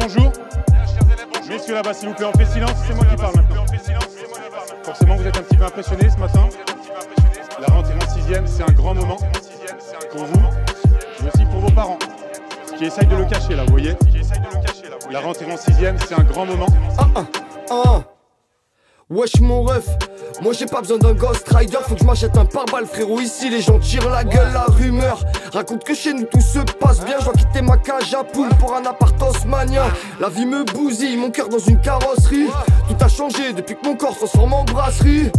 bonjour. Messieurs là-bas, s'il vous plaît, on fait silence, c'est moi qui parle maintenant. Forcément, vous êtes un petit peu impressionnés ce matin. La rentrée en 6e, c'est un grand moment pour vous, mais aussi pour vos parents, qui essayent de le cacher là, vous voyez. La rentrée en 6e, c'est un grand moment. Wesh mon ref, moi j'ai pas besoin d'un Ghost Rider, faut que je m'achète un pare-balles frérot. Ici les gens tirent la gueule, la rumeur raconte que chez nous tout se passe bien. Je dois quitter ma cage à poule pour un appart haussmannien. La vie me bousille, mon cœur dans une carrosserie. Tout a changé depuis que mon corps se transforme en brasserie.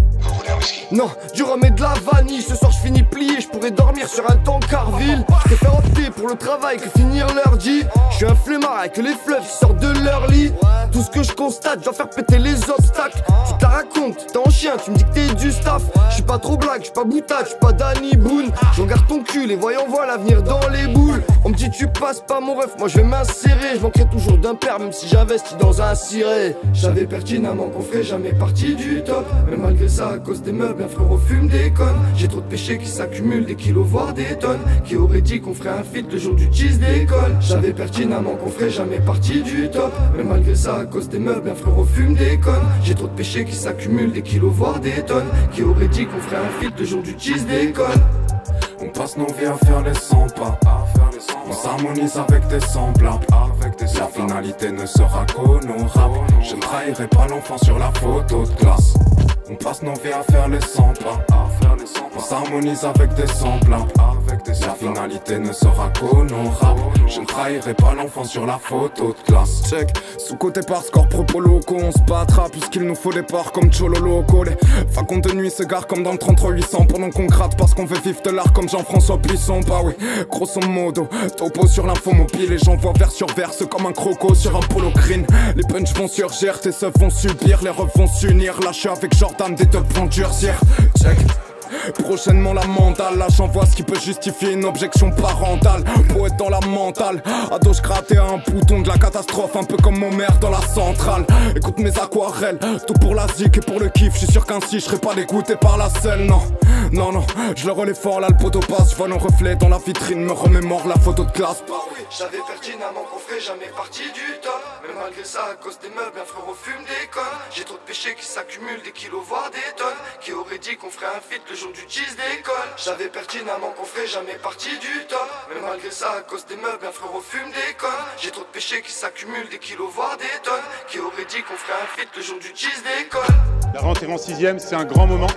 Non, du rhum et de la vanille. Ce soir je finis plié, je pourrais dormir sur un tankerville. Je préfère opter pour le travail que finir l'heure dit. Je suis un flemmard avec les fleuves qui sortent de leur lit. Tout ce que je constate, je dois faire péter les obstacles. Tu te la racontes, t'es en chien, tu me dis que t'es du staff. Je suis pas trop blague, je suis pas boutade, je suis pas Danny Boone. Je regarde ton cul, les voyants voient l'avenir dans les boules. On me dit tu passes pas mon ref, moi je vais m'insérer. Je manquerai toujours d'un père même si j'investis dans un ciré. J'avais pertinemment qu'on ferait jamais partie du top. Mais malgré ça, à cause des meubles, un frérot fume des connes. J'ai trop de péchés qui s'accumulent, des kilos voire des tonnes. Qui aurait dit qu'on ferait un feat le jour du cheese d'école. J'avais pertinemment qu'on ferait jamais partie du top. Mais malgré ça, à cause des meubles, un frérot fume des connes. J'ai trop de péchés qui s'accumulent, des kilos voire des tonnes. Qui aurait dit qu'on ferait un feat le jour du cheese d'école. On passe nos vies à faire les 100 pas. On s'harmonise avec des semblables. La finalité ne sera qu'honorable. Je ne trahirai pas l'enfant sur la photo de classe. On passe nos vies à faire les 100 pas. On s'harmonise avec des semblables. La finalité ne sera qu'honorable. Je ne trahirai pas l'enfant sur la photo de classe. Check, sous-côté par score propos locaux. On se battra puisqu'il nous faut des parts comme Cholo Loco. Les facons de nuit s'égarent comme dans le 33-800. Pendant qu'on gratte parce qu'on veut vivre de l'art comme Jean-François Plisson. Bah oui, grosso modo, topo sur l'info mobile. Et j'envoie vers sur verse comme un croco sur un polo green. Les punchs vont surgir, tes seufs vont subir. Les refs vont s'unir, lâcher avec Jordan, des teufs vont durcir. Check. Prochainement la mandale, là j'envoie ce qui peut justifier une objection parentale. Poète dans la mentale, à dos je grattais un bouton de la catastrophe. Un peu comme mon maire dans la centrale. Écoute mes aquarelles, tout pour la zik et pour le kiff. Je suis sûr qu'ainsi je serais pas dégoûté par la selle. Non, non, non, je le relais fort là le poteau passe. Je vois nos reflets dans la vitrine, me remémore la photo de classe. Bah oui, j'avais pertinemment qu'on ferait jamais partie du top. Mais malgré ça, à cause des meubles, un frérot fume des connes. J'ai trop de péchés qui s'accumulent, des kilos voire des tonnes. Qui aurait dit qu'on ferait un feat le jour du cheese d'école. J'avais pertinemment qu'on ferait jamais partie du top. Mais malgré ça, à cause des meubles, un frérot fume des connes. J'ai trop de péchés qui s'accumulent, des kilos voire des tonnes. Qui aurait dit qu'on ferait un feat le jour du cheese d'école. La rentrée en 6e, c'est un grand moment.